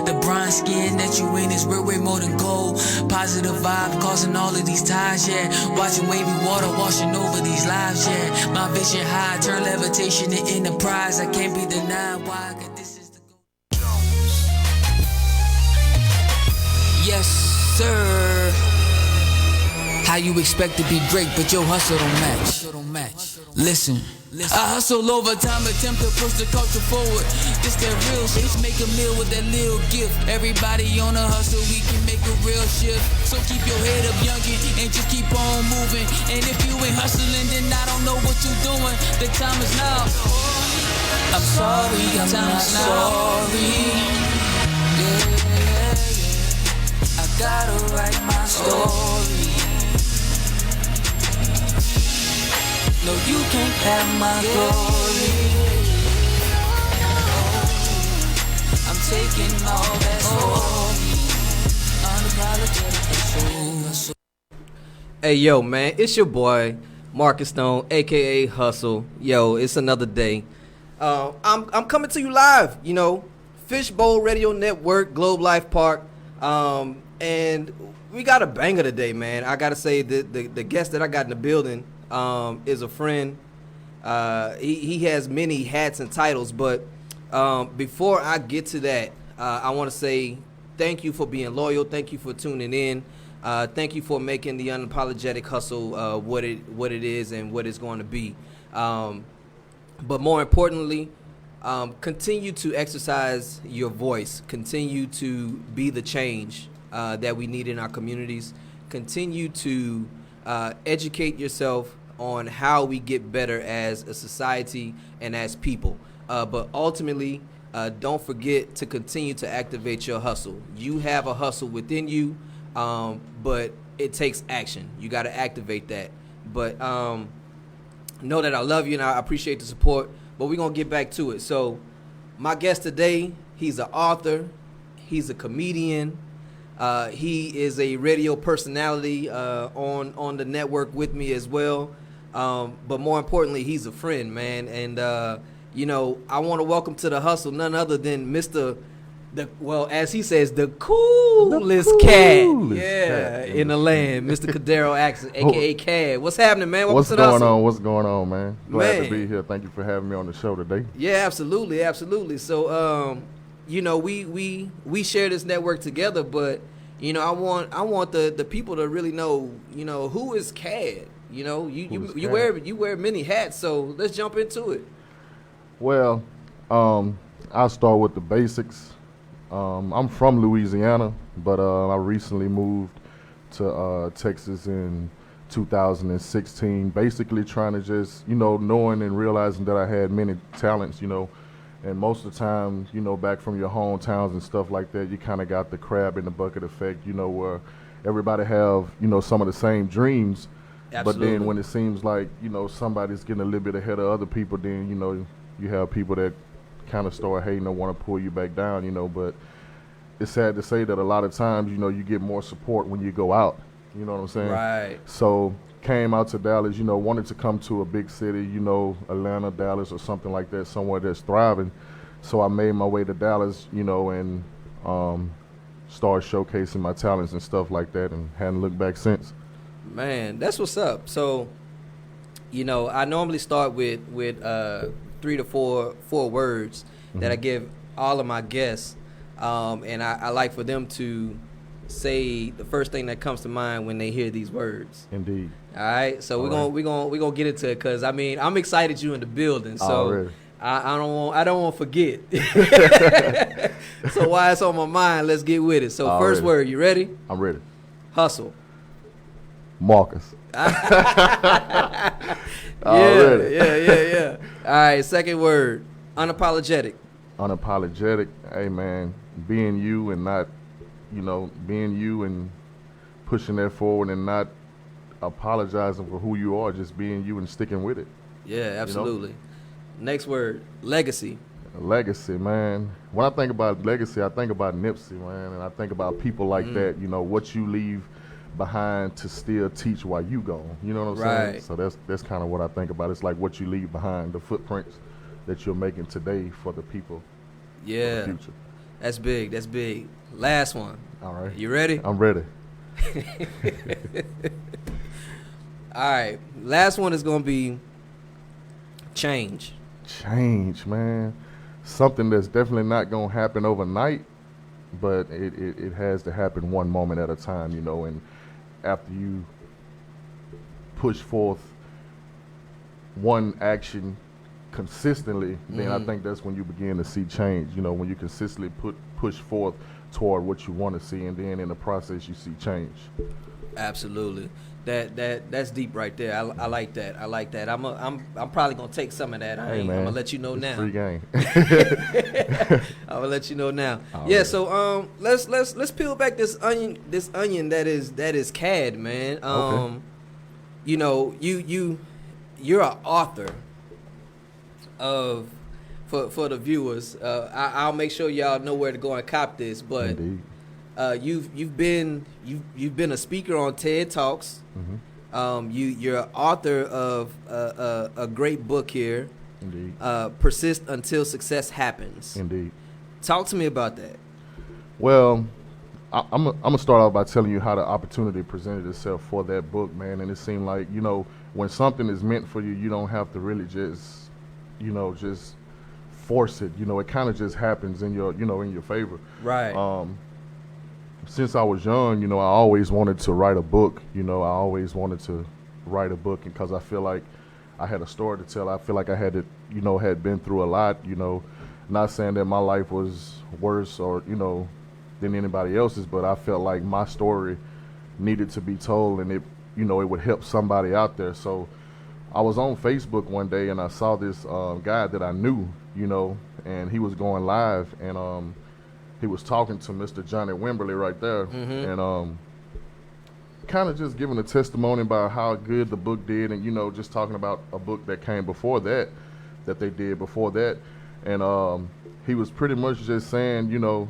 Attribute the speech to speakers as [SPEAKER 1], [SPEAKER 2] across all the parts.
[SPEAKER 1] The bronze skin that you in is way more than gold. Positive vibe causing all of these ties, yeah. Watching wavy water washing over these lives, yeah. My vision high, turn levitation to enterprise. I can't be denied why, 'cause this is the goal. Yes, sir. How you expect to be great, but your hustle don't match. Listen. I hustle overtime, attempt to push the culture forward. This that real shit, make a meal with that little gift. Everybody on a hustle, we can make a real shift. So keep your head up, youngin', and just keep on moving. And if you ain't hustling, then I don't know what you're doing. The time is now. I'm sorry, I'm not sorry. Yeah, I gotta write my story. No, you can't have my glory. I'm taking all that's for me. Unapologetic.
[SPEAKER 2] Hey, yo, man, it's your boy, Marcus Stone, a.k.a. Hustle. Yo, it's another day. I'm coming to you live, Fishbowl Radio Network, Globe Life Park. And we got a banger today, man. I got to say, the guest that I got in the building is a friend. He has many hats and titles, but before I get to that, I want to say thank you for being loyal. Thank you for tuning in. Thank you for making the Unapologetic Hustle what it is and what it's going to be. But more importantly, continue to exercise your voice. Continue to be the change that we need in our communities. Continue to educate yourself on how we get better as a society and as people. But ultimately, don't forget to continue to activate your hustle. You have a hustle within you, but it takes action. You got to activate that. But know that I love you and I appreciate the support, but we're going to get back to it. So my guest today, he's an author, he's a comedian, he is a radio personality on the network with me as well. But more importantly, he's a friend, man. And, I want to welcome to the hustle none other than as he says, the coolest cat. In the land, Mr. CaDaryl, a.k.a. CAD. What's happening, man?
[SPEAKER 3] What's going on, man? Glad to be here. Thank you for having me on the show today.
[SPEAKER 2] Yeah, absolutely. So, we share this network together, but, I want the people to really know, who is CAD? You wear many hats, so let's jump into it.
[SPEAKER 3] Well, I'll start with the basics. I'm from Louisiana, but I recently moved to Texas in 2016, basically trying to just, knowing and realizing that I had many talents, and most of the time, back from your hometowns and stuff like that, you kind of got the crab in the bucket effect, where everybody have, some of the same dreams. Absolutely. But then when it seems like, somebody's getting a little bit ahead of other people, then, you have people that kind of start hating or want to pull you back down, but it's sad to say that a lot of times, you get more support when you go out, you know what I'm saying?
[SPEAKER 2] Right.
[SPEAKER 3] So came out to Dallas, wanted to come to a big city, Atlanta, Dallas or something like that, somewhere that's thriving. So I made my way to Dallas, and started showcasing my talents and stuff like that and hadn't looked back since.
[SPEAKER 2] Man, that's what's up. So, I normally start with 3 to 4 words that I give all of my guests, and I like for them to say the first thing that comes to mind when they hear these words.
[SPEAKER 3] Indeed.
[SPEAKER 2] All right. So we're gonna get into it because I'm excited you in the building. So I don't want to forget. So while it's on my mind, let's get with it. So first word, you ready?
[SPEAKER 3] I'm ready.
[SPEAKER 2] Hustle.
[SPEAKER 3] Marcus.
[SPEAKER 2] Yeah. All right, second word, unapologetic.
[SPEAKER 3] Unapologetic. Hey, man, being you and not, being you and pushing that forward and not apologizing for who you are, just being you and sticking with it.
[SPEAKER 2] Yeah, absolutely. Next word, legacy.
[SPEAKER 3] Legacy, man. When I think about legacy, I think about Nipsey, man, and I think about people like that, what you leave behind to still teach while you go. You know what I'm saying? So that's kind of what I think about. It's like what you leave behind, the footprints that you're making today for the people.
[SPEAKER 2] Yeah.
[SPEAKER 3] For the future.
[SPEAKER 2] That's big. That's big. Last one.
[SPEAKER 3] All right.
[SPEAKER 2] You ready?
[SPEAKER 3] I'm ready.
[SPEAKER 2] All right. Last one is gonna be change.
[SPEAKER 3] Change, man. Something that's definitely not gonna happen overnight, but it has to happen one moment at a time, you know. And after you push forth one action consistently, then I think that's when you begin to see change. You know, when you consistently push forth toward what you want to see, and then in the process you see change.
[SPEAKER 2] Absolutely. That's deep right there. I like that. I like that. I'm probably gonna take some of that. I'm gonna let you know now.
[SPEAKER 3] Free game.
[SPEAKER 2] I'm gonna let you know now.
[SPEAKER 3] All
[SPEAKER 2] yeah.
[SPEAKER 3] right.
[SPEAKER 2] So let's peel back this onion that is CAD, man.
[SPEAKER 3] Okay.
[SPEAKER 2] You know, you're an author of for the viewers. I'll make sure y'all know where to go and cop this, but.
[SPEAKER 3] Indeed.
[SPEAKER 2] You've been a speaker on TED Talks.
[SPEAKER 3] Mm-hmm.
[SPEAKER 2] You're an author of a great book here.
[SPEAKER 3] Indeed.
[SPEAKER 2] Persist until success happens.
[SPEAKER 3] Indeed.
[SPEAKER 2] Talk to me about that.
[SPEAKER 3] Well, I'm gonna start off by telling you how the opportunity presented itself for that book, man. And it seemed like, you know, when something is meant for you, you don't have to really just force it. You know, it kind of just happens in your favor.
[SPEAKER 2] Right.
[SPEAKER 3] Since I was young, you know, I always wanted to write a book. You know, I always wanted to write a book because I feel like I had a story to tell. I feel like I had been through a lot, you know, not saying that my life was worse or, you know, than anybody else's, but I felt like my story needed to be told, and it would help somebody out there. So I was on Facebook one day and I saw this guy that I knew, you know, and he was going live, and he was talking to Mr. Johnny Wimberly right there, and kind of just giving a testimony about how good the book did, and, you know, just talking about a book that came before that they did before that. And he was pretty much just saying, you know,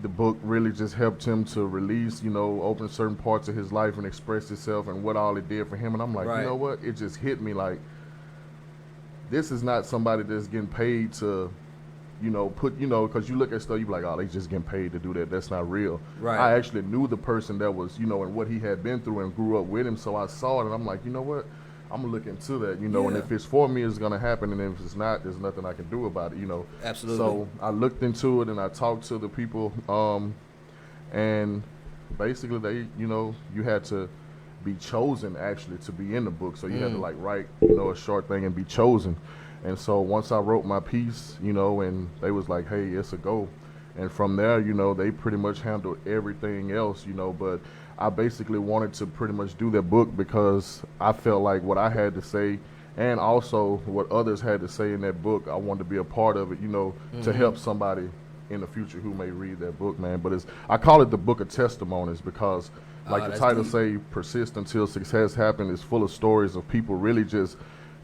[SPEAKER 3] the book really just helped him to release, you know, open certain parts of his life and express himself and what all it did for him. And I'm like,
[SPEAKER 2] Right.
[SPEAKER 3] You know what? It just hit me like, this is not somebody that's getting paid to, you know, because you look at stuff, you be like, oh, they just getting paid to do that. That's not real.
[SPEAKER 2] Right.
[SPEAKER 3] I actually knew the person that was, you know, and what he had been through and grew up with him. So I saw it and I'm like, you know what? I'm going to look into that, you know, and if it's for me, it's going to happen. And if it's not, there's nothing I can do about it, you know.
[SPEAKER 2] Absolutely.
[SPEAKER 3] So I looked into it and I talked to the people, and basically they, you know, you had to be chosen actually to be in the book. So you had to like write, you know, a short thing and be chosen. And so once I wrote my piece, you know, and they was like, hey, it's a go. And from there, you know, they pretty much handled everything else, you know, but I basically wanted to pretty much do that book because I felt like what I had to say and also what others had to say in that book, I wanted to be a part of it, you know, to help somebody in the future who may read that book, man. But I call it the book of testimonies because like the title say, persist until success happens, is full of stories of people really just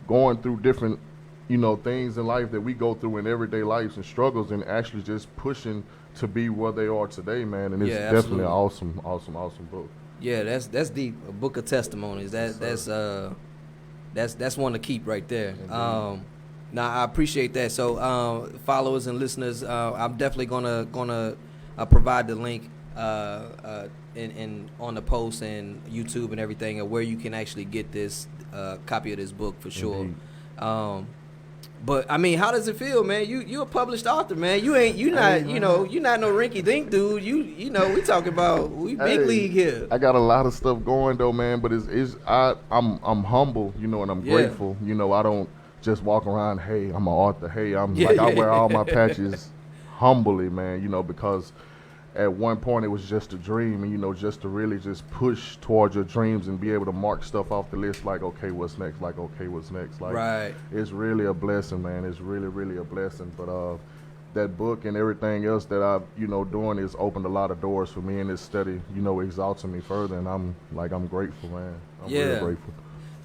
[SPEAKER 3] going through different, you know, things in life that we go through in everyday lives and struggles, and actually just pushing to be where they are today, man. And it's definitely an awesome book.
[SPEAKER 2] Yeah, that's deep. A book of testimonies. That's one to keep right there. Now I appreciate that. So followers and listeners, I'm definitely gonna provide the link in on the post and YouTube and everything, and where you can actually get this copy of this book for sure.
[SPEAKER 3] Indeed.
[SPEAKER 2] But I mean, how does it feel, man? You a published author, man. You're not no rinky dink dude. You know, we talking about big league here.
[SPEAKER 3] I got a lot of stuff going though, man. But I'm humble, you know, and I'm grateful. You know, I don't just walk around, hey, I'm an author. Hey, I wear all my patches humbly, man. You know, because at one point it was just a dream, and, you know, just to really just push towards your dreams and be able to mark stuff off the list like, okay, what's next? Like, okay, what's next? Like,
[SPEAKER 2] right.
[SPEAKER 3] It's really a blessing, man. It's really, really a blessing. But that book and everything else that I've, you know, doing has opened a lot of doors for me, and it's steady, you know, exalting me further. And I'm grateful, man. I'm really grateful.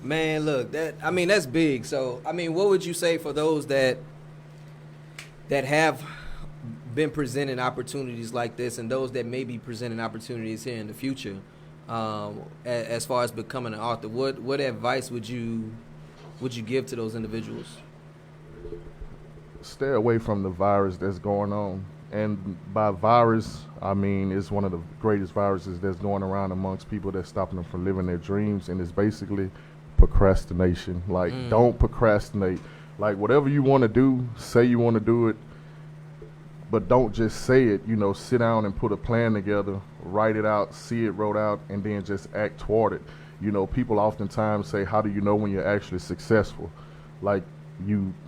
[SPEAKER 2] Man, look, that's big. So, I mean, what would you say for those that have been presenting opportunities like this, and those that may be presenting opportunities here in the future, as far as becoming an author? What advice would you give to those individuals?
[SPEAKER 3] stay away from the virus that's going on. And by virus, I mean it's one of the greatest viruses that's going around amongst people that's stopping them from living their dreams, and it's basically procrastination. Like, don't procrastinate. Like, whatever you want to do, say you want to do it, but don't just say it. You know, sit down and put a plan together, write it out, see it wrote out, and then just act toward it. You know, people oftentimes say, how do you know when you're actually successful? Like,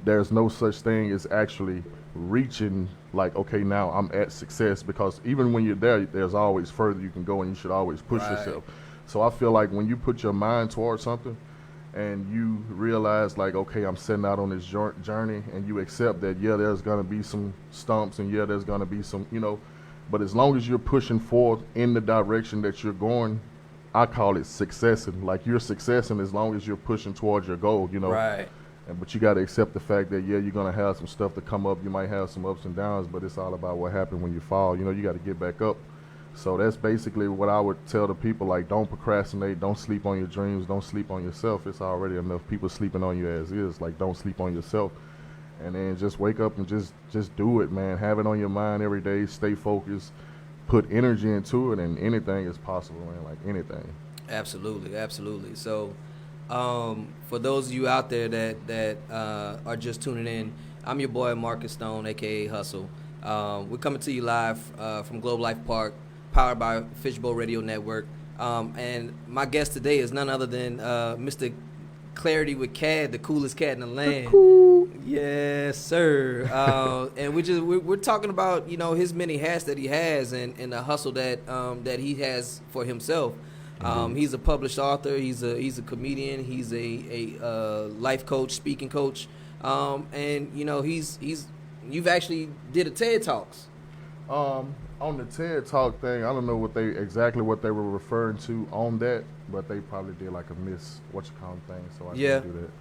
[SPEAKER 3] there's no such thing as actually reaching, like, okay, now I'm at success, because even when you're there, there's always further you can go, and you should always push yourself. So I feel like when you put your mind towards something and you realize, like, okay, I'm setting out on this journey, and you accept that, yeah, there's going to be some stumps, and yeah, there's going to be some, you know, but as long as you're pushing forward in the direction that you're going, I call it successing. Like, you're successing as long as you're pushing towards your goal, you know.
[SPEAKER 2] Right.
[SPEAKER 3] But you got to accept the fact that, yeah, you're going to have some stuff to come up. You might have some ups and downs, but it's all about what happened when you fall. You know, you got to get back up. So that's basically what I would tell the people. Like, don't procrastinate. Don't sleep on your dreams. Don't sleep on yourself. It's already enough people sleeping on you as is. Like, don't sleep on yourself. And then just wake up and just do it, man. Have it on your mind every day. Stay focused. Put energy into it, and anything is possible, man. Like, anything.
[SPEAKER 2] Absolutely, absolutely. So, for those of you out there that are just tuning in, I'm your boy Marcus Stone, aka Hustle. We're coming to you live from Globe Life Park, powered by Fishbowl Radio Network. And my guest today is none other than Mr. Clarity with Cad, the coolest cat in the land.
[SPEAKER 3] Cool.
[SPEAKER 2] Yes, sir. And we're talking about, you know, his many hats that he has, and the hustle that he has for himself. He's a published author. He's a comedian. He's a life coach, speaking coach. And you know, you've actually did a TED Talks.
[SPEAKER 3] On the TED Talk thing, I don't know exactly what they were referring to on that, but they probably did like a thing, so I didn't do that.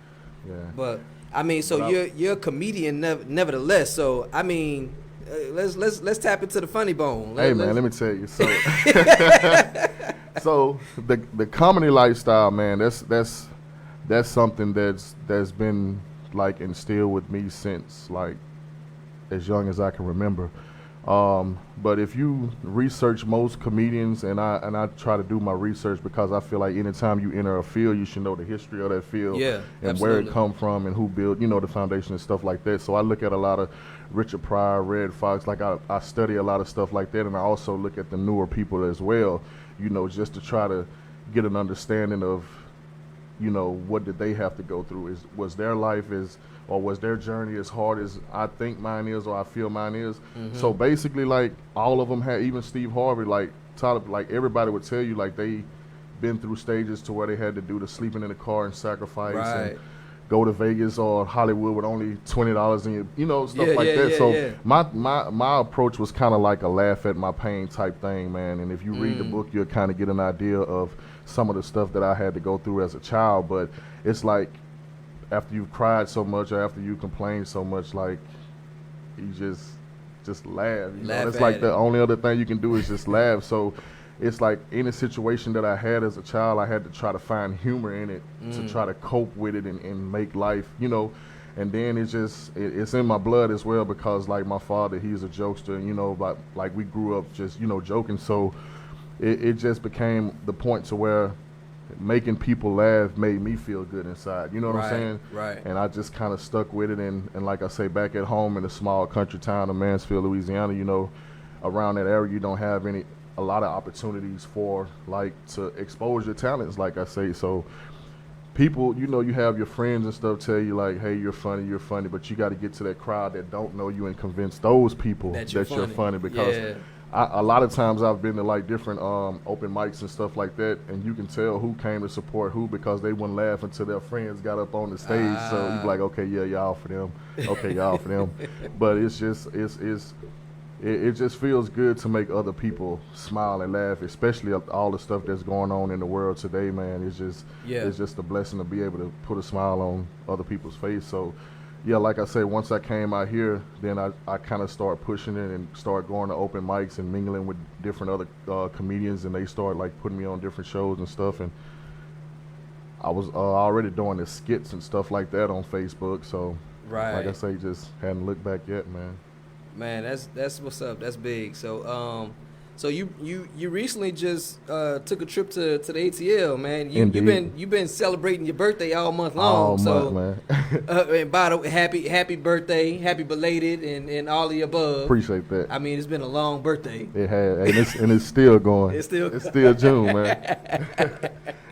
[SPEAKER 3] Yeah. But
[SPEAKER 2] I mean, so you're a comedian nevertheless. So I mean, let's tap into the funny bone.
[SPEAKER 3] Man, let me tell you. So, so the comedy lifestyle, man, that's something that's been like instilled with me since like as young as I can remember. But if you research most comedians, and I try to do my research, because I feel like anytime you enter a field, you should know the history of that field, and
[SPEAKER 2] absolutely.
[SPEAKER 3] where it come from and who built, you know, the foundation and stuff like that. So I look at a lot of Richard Pryor, Red Fox, like I study a lot of stuff like that, and I also look at the newer people as well, you know, just to try to get an understanding of, you know, what did they have to go through? Was their life or was their journey as hard as I think mine is, or I feel mine is? Mm-hmm. So basically, like, all of them had, even Steve Harvey, like Tyler, like everybody would tell you, like, they been through stages to where they had to do the sleeping in the car and sacrifice and go to Vegas or Hollywood with only $20 in your, you know, stuff that. So my approach was kind of like a laugh at my pain type thing, man. And if you read the book, you'll kind of get an idea of some of the stuff that I had to go through as a child. But it's like, after you've cried so much, or after you complain so much, like, you just laugh. You know? It's like the only other thing you can do is just laugh. So it's like any situation that I had as a child, I had to try to find humor in it to try to cope with it and make life, you know. And then it's in my blood as well, because like my father, he's a jokester, and, you know, like we grew up just, you know, joking. So it just became the point to where making people laugh made me feel good inside. You know what I'm saying?
[SPEAKER 2] Right.
[SPEAKER 3] And I just kind of stuck with it. And like I say, back at home in a small country town of Mansfield, Louisiana, you know, around that area, you don't have a lot of opportunities for, like, to expose your talents, like I say. So people, you know, you have your friends and stuff tell you, like, hey, you're funny, but you got to get to that crowd that don't know you and convince those people that you're funny, because a lot of times I've been to like different open mics and stuff like that, and you can tell who came to support who, because they wouldn't laugh until their friends got up on the stage. So you be like, okay, yeah, y'all for them. Okay, y'all for them. But it just feels good to make other people smile and laugh, especially all the stuff that's going on in the world today, man. It's just a blessing to be able to put a smile on other people's face. So yeah, like I said, once I came out here, then I kind of started pushing it and started going to open mics and mingling with different other comedians, and they started like putting me on different shows and stuff. And I was already doing the skits and stuff like that on Facebook, so
[SPEAKER 2] Right.
[SPEAKER 3] Like I say, just hadn't looked back yet, man.
[SPEAKER 2] Man, that's what's up. That's big. So you recently just took a trip to the ATL, man.
[SPEAKER 3] Indeed.
[SPEAKER 2] You've been celebrating your birthday all month
[SPEAKER 3] All
[SPEAKER 2] long.
[SPEAKER 3] month,
[SPEAKER 2] So
[SPEAKER 3] man.
[SPEAKER 2] and by the way, happy birthday, happy belated, and all the above.
[SPEAKER 3] Appreciate that.
[SPEAKER 2] I mean, it's been a long birthday.
[SPEAKER 3] It had, and it's still going.
[SPEAKER 2] It's still
[SPEAKER 3] June, man.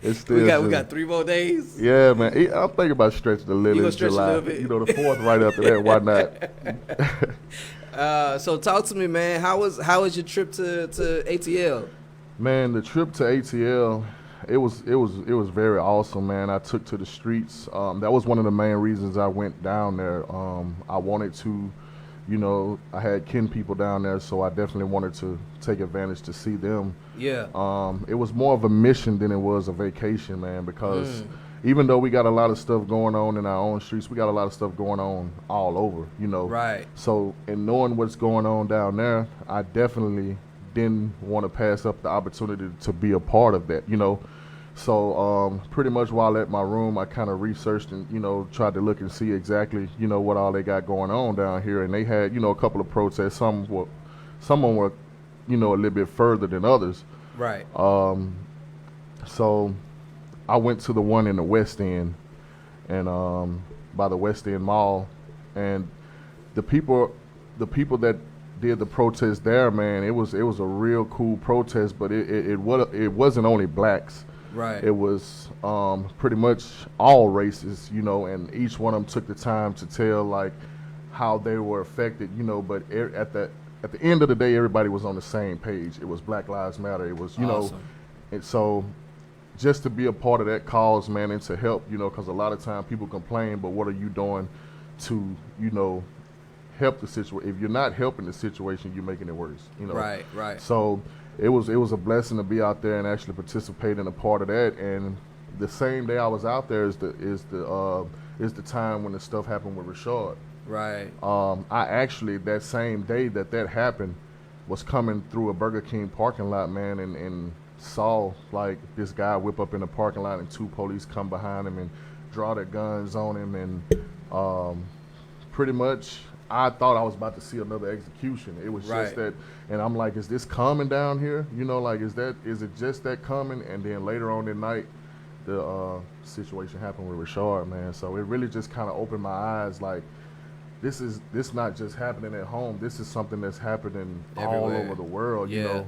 [SPEAKER 3] It's still June.
[SPEAKER 2] We got 3 more days.
[SPEAKER 3] Yeah, man. I'm thinking about stretching a little
[SPEAKER 2] You
[SPEAKER 3] in
[SPEAKER 2] gonna stretch
[SPEAKER 3] July.
[SPEAKER 2] a little bit?
[SPEAKER 3] You know, the 4th right after that. Why not?
[SPEAKER 2] So talk to me, man. How was your trip to ATL?
[SPEAKER 3] Man, the trip to ATL, it was very awesome, man. I took to the streets. That was one of the main reasons I went down there. I wanted to, you know, I had kin people down there, so I definitely wanted to take advantage to see them.
[SPEAKER 2] Yeah.
[SPEAKER 3] It was more of a mission than it was a vacation, man, because even though we got a lot of stuff going on in our own streets, we got a lot of stuff going on all over, you know.
[SPEAKER 2] Right.
[SPEAKER 3] So in knowing what's going on down there, I definitely didn't want to pass up the opportunity to be a part of that, you know. So pretty much while at my room, I kind of researched and, you know, tried to look and see exactly, you know, what all they got going on down here. And they had, you know, a couple of protests. Some were, you know, a little bit further than others.
[SPEAKER 2] Right.
[SPEAKER 3] So I went to the one in the West End, and by the West End Mall, and the people that did the protest there, man, it was a real cool protest, but it wasn't only blacks.
[SPEAKER 2] Right.
[SPEAKER 3] It was pretty much all races, you know, and each one of them took the time to tell like how they were affected, you know. But at the end of the day, everybody was on the same page. It was Black Lives Matter. It was, you
[SPEAKER 2] Awesome.
[SPEAKER 3] know, and so just to be a part of that cause, man, and to help, you know, because a lot of time people complain, but what are you doing to, you know, help the situation? If you're not helping the situation, you're making it worse, you know.
[SPEAKER 2] Right. Right.
[SPEAKER 3] So it was a blessing to be out there and actually participate in a part of that. And the same day I was out there is the time when the stuff happened with Rashad.
[SPEAKER 2] Right.
[SPEAKER 3] I actually, that same day that happened, was coming through a Burger King parking lot, man, and saw like this guy whip up in the parking lot and 2 police come behind him and draw their guns on him, and pretty much I thought I was about to see another execution. It was
[SPEAKER 2] Right.
[SPEAKER 3] just that, and I'm like, is this common down here? You know, like, is it just that common? And then later on that night, the situation happened with Rashard, man. So it really just kind of opened my eyes, like, this not just happening at home. This is something that's happening all
[SPEAKER 2] Everywhere.
[SPEAKER 3] over the world, you
[SPEAKER 2] Yeah.
[SPEAKER 3] know.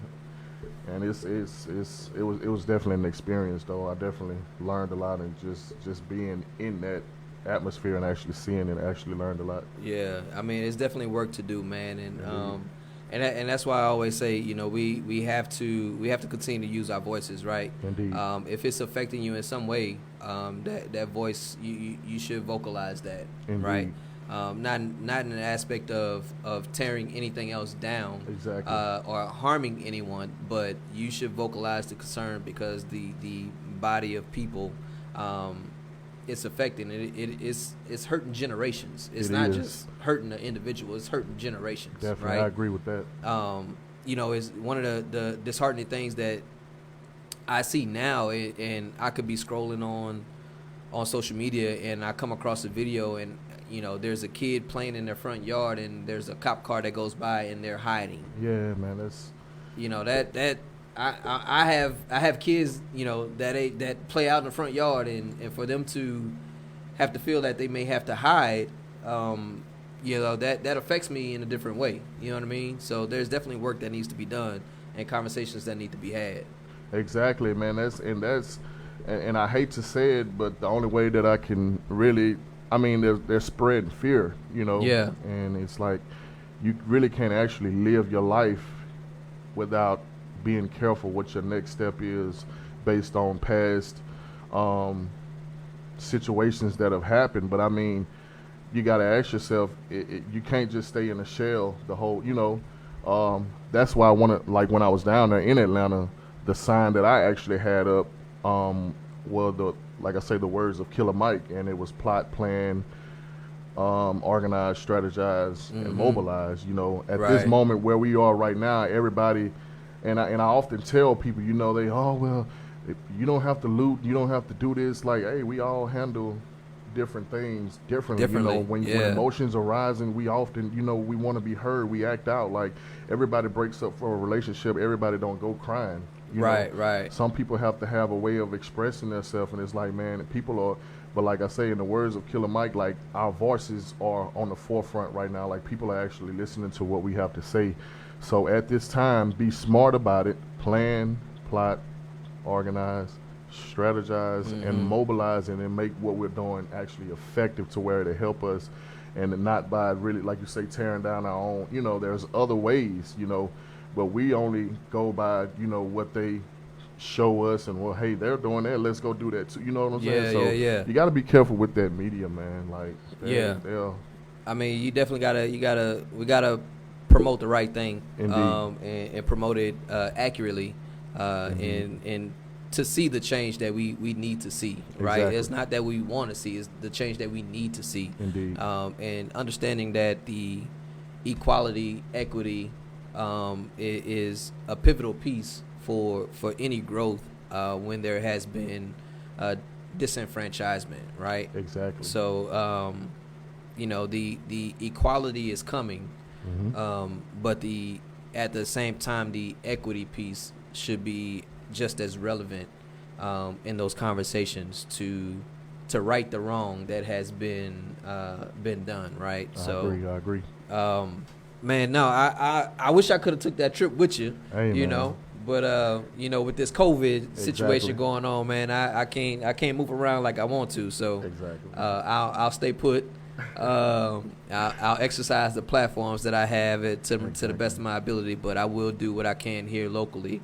[SPEAKER 3] And it was definitely an experience, though. I definitely learned a lot, and just being in that atmosphere and actually seeing it, actually learned a lot.
[SPEAKER 2] Yeah, I mean, it's definitely work to do, man, and that's why I always say, you know, we have to continue to use our voices, right?
[SPEAKER 3] Indeed.
[SPEAKER 2] If it's affecting you in some way, that voice, you should vocalize that,
[SPEAKER 3] Indeed.
[SPEAKER 2] right? Not in an aspect of tearing anything else down,
[SPEAKER 3] Exactly.
[SPEAKER 2] or harming anyone, but you should vocalize the concern, because the body of people, it's affecting it's hurting generations. It's not just hurting the individual, it's hurting generations.
[SPEAKER 3] Definitely,
[SPEAKER 2] right?
[SPEAKER 3] I agree with that.
[SPEAKER 2] You know, it's one of the disheartening things that I see now, and I could be scrolling on social media and I come across a video, and you know, there's a kid playing in their front yard and there's a cop car that goes by and they're hiding.
[SPEAKER 3] Yeah, man, that's,
[SPEAKER 2] you know, that I have kids, you know, that play out in the front yard, and for them to have to feel that they may have to hide, you know, that affects me in a different way. You know what I mean? So there's definitely work that needs to be done and conversations that need to be had.
[SPEAKER 3] exactly, man. And I hate to say it, but the only way that I can really, I mean, they're spreading fear, you know.
[SPEAKER 2] Yeah.
[SPEAKER 3] And it's like you really can't actually live your life without being careful what your next step is based on past situations that have happened. But I mean, you got to ask yourself, you can't just stay in a shell the whole, you know. That's why I want to, like, when I was down there in Atlanta, the sign that I actually had up like I say, the words of Killer Mike, and it was plot, plan, organize, strategize, and mobilize. You know, at this moment where we are right now, everybody, and I often tell people, you know, if you don't have to loot, you don't have to do this. Like, hey, we all handle different things differently.
[SPEAKER 2] Differently,
[SPEAKER 3] When
[SPEAKER 2] yeah.
[SPEAKER 3] emotions are rising, we often, we want to be heard. We act out. Like everybody breaks up for a relationship. Everybody don't go crying.
[SPEAKER 2] Right, right.
[SPEAKER 3] Some people have to have a way of expressing themselves, and it's like, man, people are. But like I say, in the words of Killer Mike, like our voices are on the forefront right now. Like people are actually listening to what we have to say. So at this time, be smart about it. Plan, plot, organize, strategize, and mobilize, and make what we're doing actually effective to where it'll help us, and not by really, like you say, tearing down our own. There's other ways, but we only go by, what they show us, and well, hey, they're doing that, let's go do that too. You know what I'm saying? So
[SPEAKER 2] Yeah.
[SPEAKER 3] you got to be careful with that media, man. Like,
[SPEAKER 2] Yeah.
[SPEAKER 3] they'll
[SPEAKER 2] I mean, you definitely we gotta promote the right thing,
[SPEAKER 3] Indeed.
[SPEAKER 2] and promote it accurately,
[SPEAKER 3] Indeed.
[SPEAKER 2] and to see the change that we need to see. Right?
[SPEAKER 3] Exactly.
[SPEAKER 2] It's not that we want to see; it's the change that we need to see.
[SPEAKER 3] Indeed.
[SPEAKER 2] And understanding that the equality, equity, is a pivotal piece for any growth when there has been disenfranchisement. Right?
[SPEAKER 3] Exactly.
[SPEAKER 2] So. The equality is coming, but at the same time, the equity piece should be just as relevant in those conversations to right the wrong that has been done. Right.
[SPEAKER 3] I agree.
[SPEAKER 2] Man, no, I wish I could have took that trip with you.
[SPEAKER 3] Hey,
[SPEAKER 2] you
[SPEAKER 3] man.
[SPEAKER 2] know. But with this COVID situation
[SPEAKER 3] Exactly.
[SPEAKER 2] going on, man, I can't move around like I want to. So
[SPEAKER 3] Exactly.
[SPEAKER 2] I'll stay put. I'll exercise the platforms that I have to the best of my ability, but I will do what I can here locally,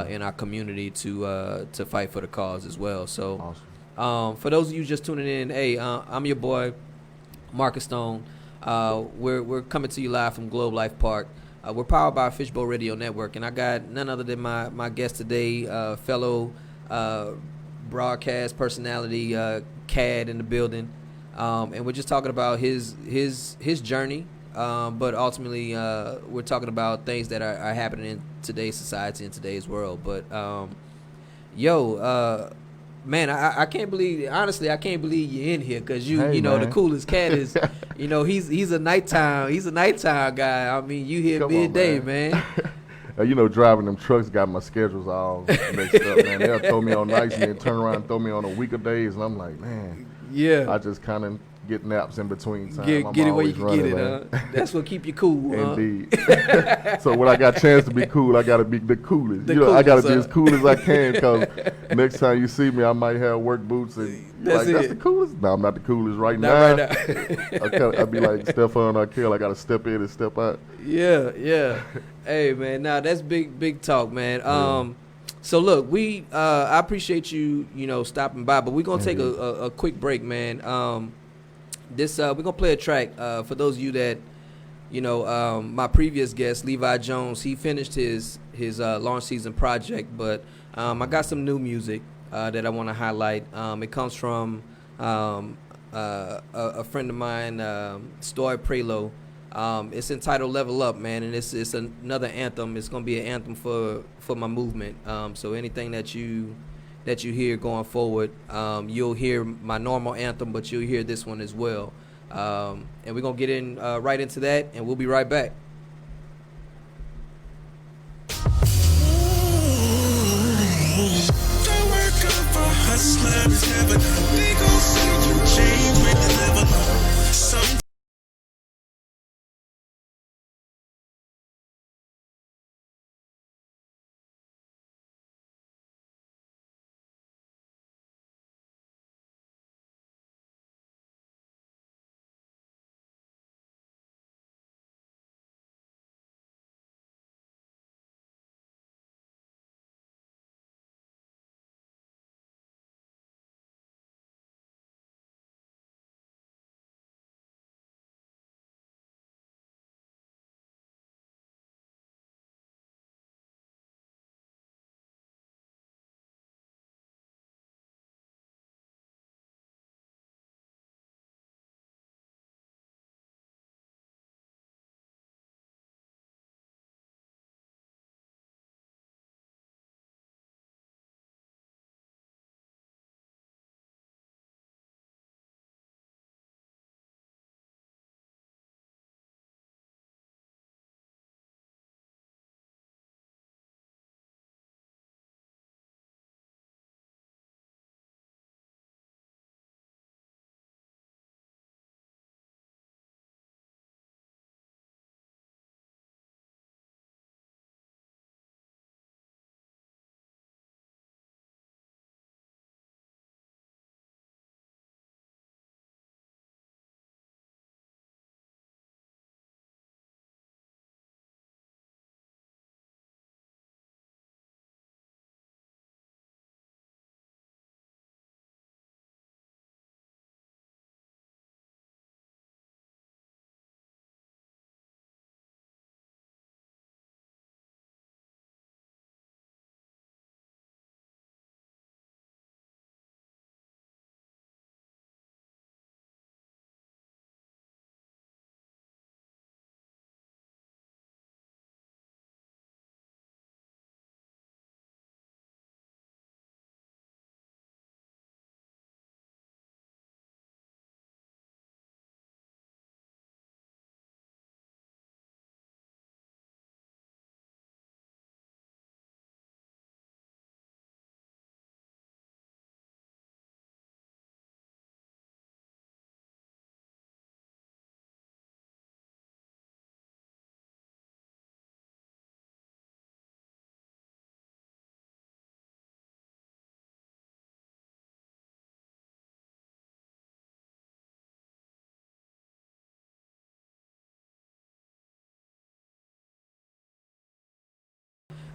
[SPEAKER 2] in our community to fight for the cause as well. So,
[SPEAKER 3] Awesome.
[SPEAKER 2] For those of you just tuning in, hey, I'm your boy, Marcus Stone. We're coming to you live from Globe Life Park. We're powered by Fishbowl Radio Network, and I got none other than my guest today, fellow broadcast personality, CAD, in the building. And we're just talking about his journey, but ultimately we're talking about things that are happening in today's society, in today's world. But man, I can't believe, honestly, I can't believe you're in here, because the coolest cat is, he's a nighttime guy. I mean, you here
[SPEAKER 3] Come
[SPEAKER 2] midday,
[SPEAKER 3] on,
[SPEAKER 2] man.
[SPEAKER 3] Driving them trucks got my schedules all mixed up, man. They'll throw me on nights and then turn around and throw me on a week of days, and I'm like, man.
[SPEAKER 2] Yeah.
[SPEAKER 3] I just kind of get naps in between time.
[SPEAKER 2] Get it where you can
[SPEAKER 3] running,
[SPEAKER 2] get it, huh? That's what keep you cool, huh?
[SPEAKER 3] Indeed. So when I got a chance to be cool, I got to be the coolest. I got to be as cool as I can, because next time you see me, I might have work boots and that's the coolest. No, I'm not the coolest right now. I'd be like Stephon Arkell. I got to step in and step out.
[SPEAKER 2] Yeah. Hey, man, that's big talk, man. So look, I appreciate you, stopping by, but we're gonna take a quick break, man. We're gonna play a track for those of you that, my previous guest, Levi Jones, he finished his launch season project, but I got some new music that I want to highlight. It comes from a friend of mine, Stoy Prelo. It's entitled "Level Up," man, and it's another anthem. It's gonna be an anthem for my movement. So anything that you hear going forward, you'll hear my normal anthem, but you'll hear this one as well. And we're gonna get in right into that, and we'll be right back.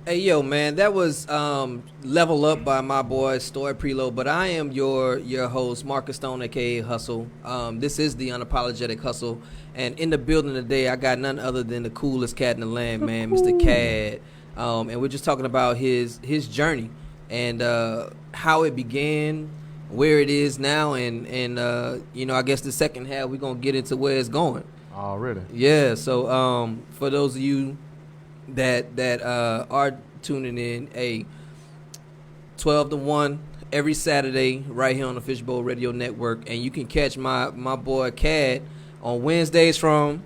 [SPEAKER 2] Hey yo, man, that was Level Up by my boy Story Preload, but I am your host, Marcus Stone, aka Hustle. This is the Unapologetic Hustle, and in the building today, I got none other than the coolest cat in the land, man, Mr. Cad. And we're just talking about his journey and how it began, where it is now, and I guess the second half we're gonna get into where it's going.
[SPEAKER 3] Already.
[SPEAKER 2] Yeah. So for those of you that are tuning in, 12 to 1 every Saturday right here on the Fishbowl Radio Network, and you can catch my boy Cad on Wednesdays from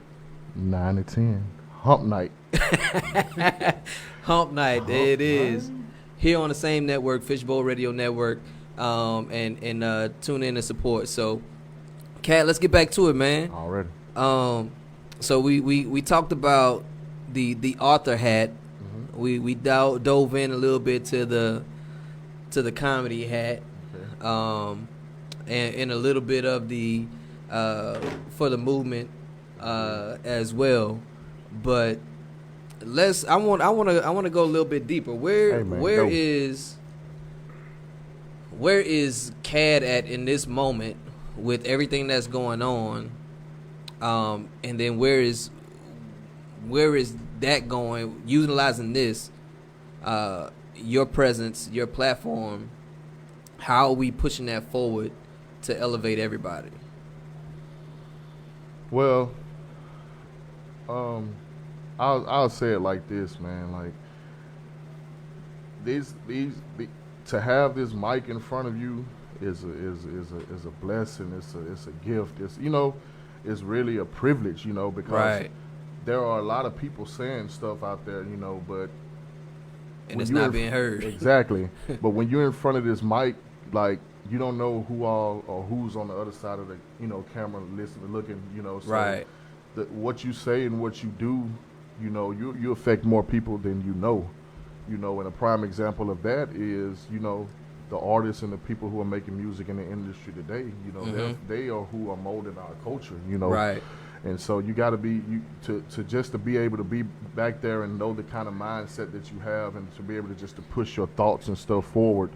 [SPEAKER 3] 9 to 10. Hump night.
[SPEAKER 2] Hump night. There it is. Here on the same network, Fishbowl Radio Network, and tune in and support. So, Cad, let's get back to it, man.
[SPEAKER 3] Already.
[SPEAKER 2] So we talked about the author hat. We dove in a little bit to the comedy hat, and a little bit of the for the movement as well. But I want to go a little bit deeper. Where is Cad at in this moment with everything that's going on? And then where is that going, utilizing this, your presence, your platform? How are we pushing that forward to elevate everybody?
[SPEAKER 3] Well, I'll say it like this, man. Like these to have this mic in front of you is a blessing. It's a gift. It's really a privilege, because
[SPEAKER 2] Right.
[SPEAKER 3] there are a lot of people saying stuff out there, but
[SPEAKER 2] And it's not being heard.
[SPEAKER 3] Exactly. But when you're in front of this mic, like, you don't know who all or who's on the other side of the camera listening, looking, so
[SPEAKER 2] Right.
[SPEAKER 3] what you say and what you do, you affect more people than you know. And a prime example of that is, the artists and the people who are making music in the industry today, they are who are molding our culture,
[SPEAKER 2] Right.
[SPEAKER 3] And so you got to be to be able to be back there and know the kind of mindset that you have, and to be able to push your thoughts and stuff forward,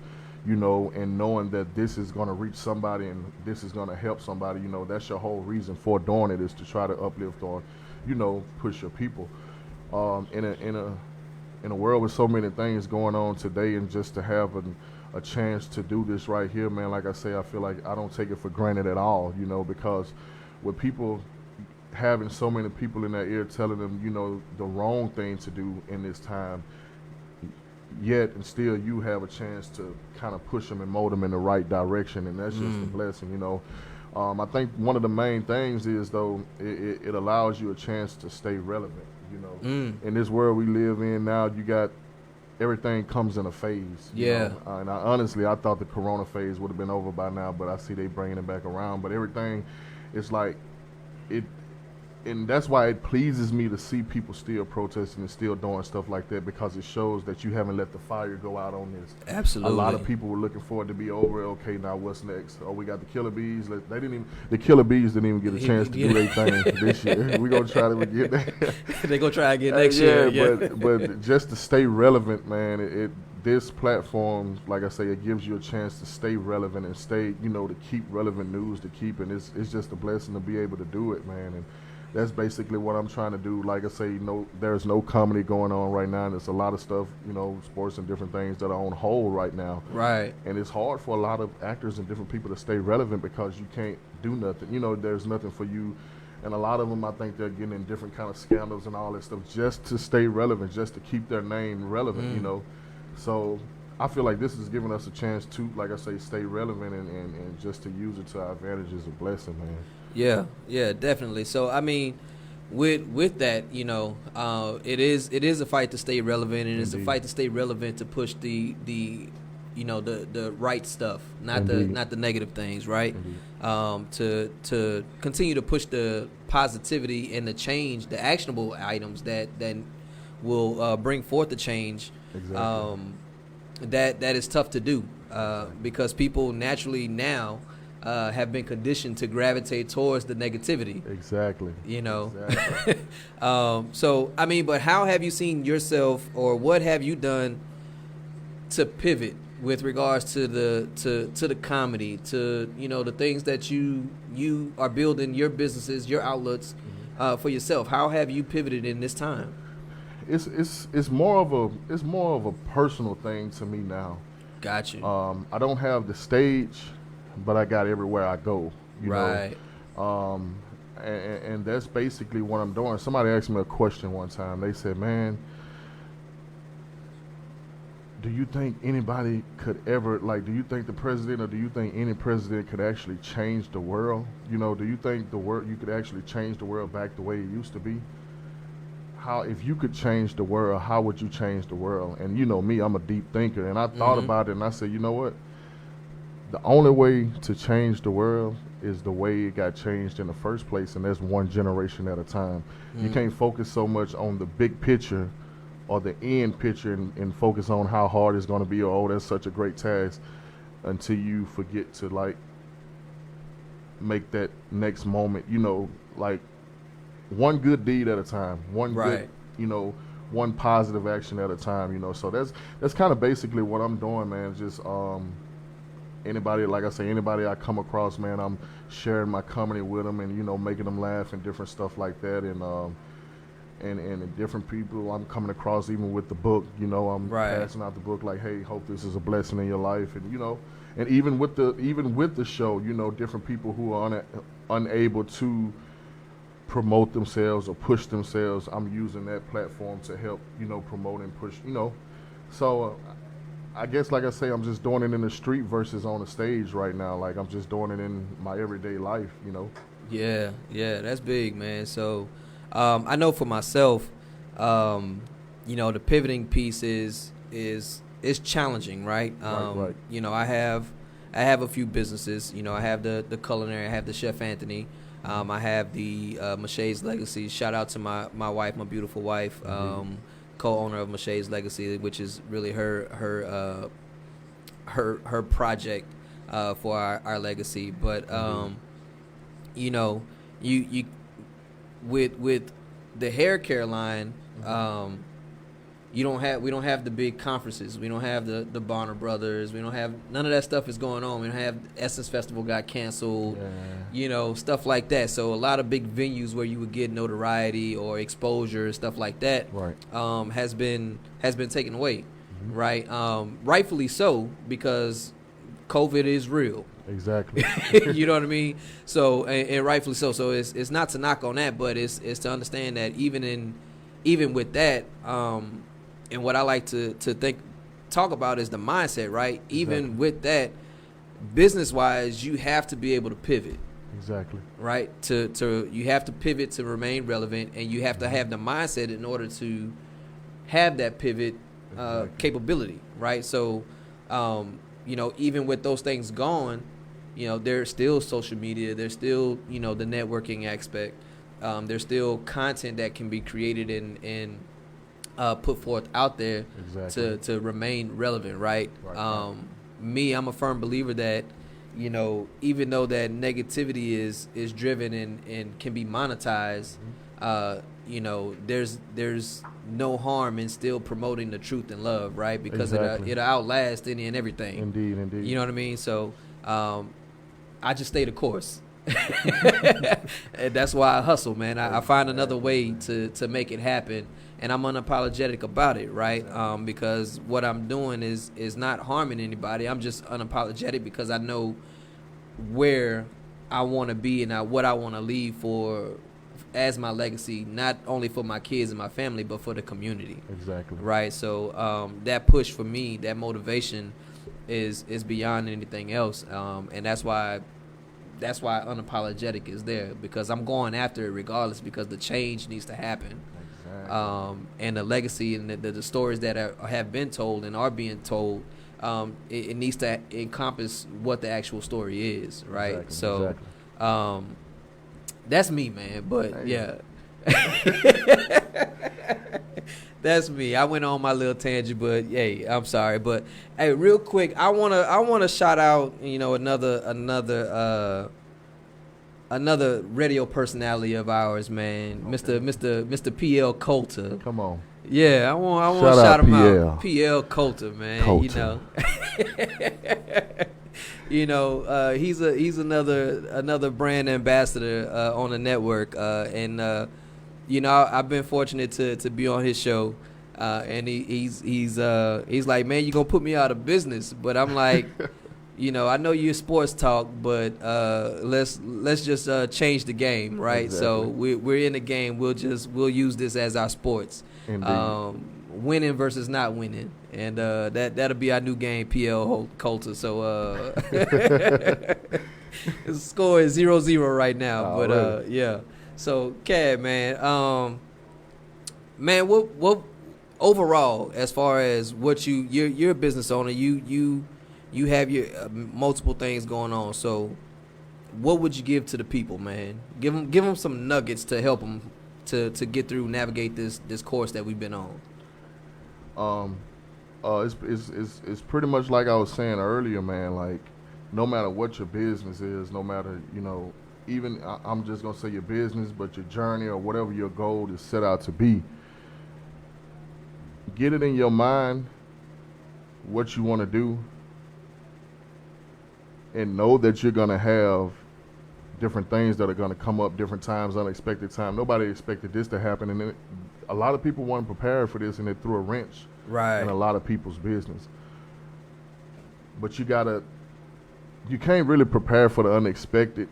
[SPEAKER 3] and knowing that this is going to reach somebody and this is going to help somebody. That's your whole reason for doing it, is to try to uplift or, push your people. In a world with so many things going on today, and just to have a chance to do this right here, man, like I say, I feel like I don't take it for granted at all, because with people having so many people in their ear telling them, the wrong thing to do in this time, yet and still you have a chance to kind of push them and mold them in the right direction, and that's just a blessing, I think one of the main things is, though, it allows you a chance to stay relevant, In this world we live in now, you got everything comes in a phase. And honestly, I thought the corona phase would have been over by now, but I see they bringing it back around. But everything is like it. And that's why it pleases me to see people still protesting and still doing stuff like that, because it shows that you haven't let the fire go out on this.
[SPEAKER 2] Absolutely.
[SPEAKER 3] A lot of people were looking for it to be over. Okay, now what's next? Oh, we got the Killer Bees. The Killer Bees didn't even get a chance to do their thing this year. We're going to try to get that.
[SPEAKER 2] They're going to try again next year.
[SPEAKER 3] Yeah, but just to stay relevant, man, this platform, like I say, it gives you a chance to stay relevant and stay, to keep relevant news to keep. And it's just a blessing to be able to do it, man. And that's basically what I'm trying to do. Like I say, there's no comedy going on right now, and there's a lot of stuff, sports and different things that are on hold right now.
[SPEAKER 2] Right.
[SPEAKER 3] And it's hard for a lot of actors and different people to stay relevant, because you can't do nothing. There's nothing for you. And a lot of them, I think they're getting in different kind of scandals and all that stuff just to stay relevant, just to keep their name relevant, So I feel like this is giving us a chance to, like I say, stay relevant and just to use it to our advantage is a blessing, man.
[SPEAKER 2] Yeah, definitely. So I mean, with that, it is a fight to stay relevant, and it's a fight to stay relevant to push the right stuff, not the negative things, right? To continue to push the positivity and the change, the actionable items that will bring forth the change.
[SPEAKER 3] Exactly.
[SPEAKER 2] That is tough to do because people naturally now have been conditioned to gravitate towards the negativity.
[SPEAKER 3] Exactly.
[SPEAKER 2] You know.
[SPEAKER 3] Exactly.
[SPEAKER 2] So I mean, but how have you seen yourself, or what have you done to pivot with regards to the comedy, to the things that you are building, your businesses, your outlets for yourself? How have you pivoted in this time?
[SPEAKER 3] It's more of a personal thing to me now.
[SPEAKER 2] Got you.
[SPEAKER 3] I don't have the stage, but I got everywhere I go. You
[SPEAKER 2] right.
[SPEAKER 3] know? And that's basically what I'm doing. Somebody asked me a question one time. They said, "Man, do you think anybody could ever, do you think the president, or do you think any president could actually change the world? Do you think you could actually change the world back the way it used to be? If you could change the world, how would you change the world?" And you know me, I'm a deep thinker, and I thought about it, and I said, you know what? The only way to change the world is the way it got changed in the first place, and that's one generation at a time. You can't focus so much on the big picture or the end picture and focus on how hard it's going to be, or, oh, that's such a great task, until you forget to, make that next moment, one good deed at a time, one good, one positive action at a time, So that's kind of basically what I'm doing, man. Just anybody, like I say, anybody I come across, man, I'm sharing my comedy with them, and making them laugh and different stuff like that, and different people I'm coming across, even with the book, I'm passing out the book like, hey, hope this is a blessing in your life, and even with the show, different people who are unable to promote themselves or push themselves, I'm using that platform to help, promote and push, So I guess, like I say, I'm just doing it in the street versus on the stage right now. Like, I'm just doing it in my everyday life,
[SPEAKER 2] Yeah, that's big, man. So I know for myself, the pivoting piece is challenging, right?
[SPEAKER 3] Right.
[SPEAKER 2] I have a few businesses. I have the culinary, I have the Chef Anthony. I have the Mache's Legacy. Shout out to my wife, my beautiful wife, co-owner of Mache's Legacy, which is really her project for our legacy. But you with the hair care line, we don't have the big conferences. We don't have the Bonner Brothers. We don't have none of that stuff is going on. We don't have Essence Festival got canceled. Stuff like that. So a lot of big venues where you would get notoriety or exposure, stuff like that, has been taken away, right? Rightfully so, because COVID is real.
[SPEAKER 3] Exactly.
[SPEAKER 2] You know what I mean? So and rightfully so. So it's not to knock on that, but it's to understand that even with that, and what I like to talk about is the mindset, right? Even with that, business wise, you have to be able to pivot.
[SPEAKER 3] Exactly.
[SPEAKER 2] Right? To you have to pivot to remain relevant, and you have to have the mindset in order to have that pivot capability, right? So even with those things gone, there's still social media, there's still the networking aspect, there's still content that can be created and put forth out there to remain relevant, right? I'm a firm believer that even though that negativity is driven and can be monetized, there's no harm in still promoting the truth and love, right? Because it'll outlast any and everything.
[SPEAKER 3] Indeed.
[SPEAKER 2] You know what I mean? So I just stay the course. And that's why I hustle, man. I find another way to make it happen, and I'm unapologetic about it, right? Because what I'm doing is not harming anybody. I'm just unapologetic because I know where I want to be and what I want to leave for as my legacy, not only for my kids and my family, but for the community.
[SPEAKER 3] Exactly.
[SPEAKER 2] Right. So that push for me, that motivation, is beyond anything else, and that's why unapologetic is there, because I'm going after it regardless, because the change needs to happen. Exactly. And the legacy and the stories that have been told and are being told, it needs to encompass what the actual story is, right?
[SPEAKER 3] Exactly.
[SPEAKER 2] So that's me, man. But yeah, That's me. I went on my little tangent, but hey, I'm sorry. But hey, real quick, I wanna shout out, another radio personality of ours, man,
[SPEAKER 3] Okay.
[SPEAKER 2] Mr. PL Coulter.
[SPEAKER 3] Come on.
[SPEAKER 2] Yeah, I want
[SPEAKER 3] Shout
[SPEAKER 2] to shout
[SPEAKER 3] out
[SPEAKER 2] him
[SPEAKER 3] PL.
[SPEAKER 2] out. PL Coulter, man.
[SPEAKER 3] Coulter.
[SPEAKER 2] He's another brand ambassador on the network, and I've been fortunate to be on his show, and he's like, man, you gonna put me out of business? But I'm like, I know you're sports talk, but let's just change the game, right?
[SPEAKER 3] Exactly.
[SPEAKER 2] So we're in the game. We'll use this as our sports.
[SPEAKER 3] Indeed.
[SPEAKER 2] Winning versus not winning, and that'll be our new game, PL Coulter. So the score is 0-0 right now, but
[SPEAKER 3] Alright.
[SPEAKER 2] yeah. So Cad, man, what overall, as far as what you're a business owner, you have your multiple things going on. So what would you give to the people, man? Give them some nuggets to help them to get through, navigate this course that we've been on.
[SPEAKER 3] It's pretty much like I was saying earlier, man. Like, no matter what your business is, no matter, even I'm just gonna say your business, but your journey or whatever your goal is set out to be, get it in your mind what you want to do, and know that you're gonna have different things that are gonna come up, different times, unexpected time. Nobody expected this to happen, and a lot of people weren't prepared for this, and it threw a wrench in a lot of people's business. But you can't really prepare for the unexpected,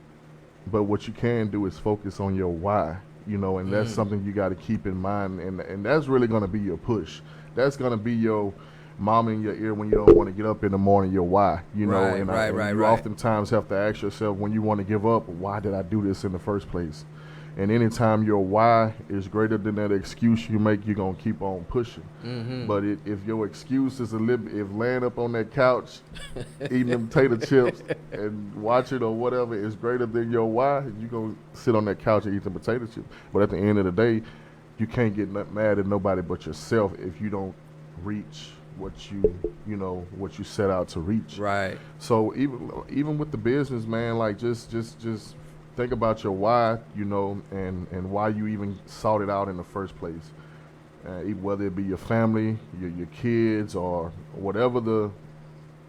[SPEAKER 3] but what you can do is focus on your why, and that's something you got to keep in mind, and that's really going to be your push. That's going to be your mom in your ear when you don't want to get up in the morning, your why, you oftentimes have to ask yourself when you want to give up, why did I do this in the first place? And anytime your why is greater than that excuse you make, you're going to keep on pushing. Mm-hmm. But if your excuse is if laying up on that couch, eating them potato chips and watching or whatever is greater than your why, you're going to sit on that couch and eat the potato chips. But at the end of the day, you can't get mad at nobody but yourself if you don't reach what you set out to reach.
[SPEAKER 2] Right.
[SPEAKER 3] So even with the business, man, like just think about your why, and why you even sought it out in the first place. Whether it be your family, your kids, or whatever the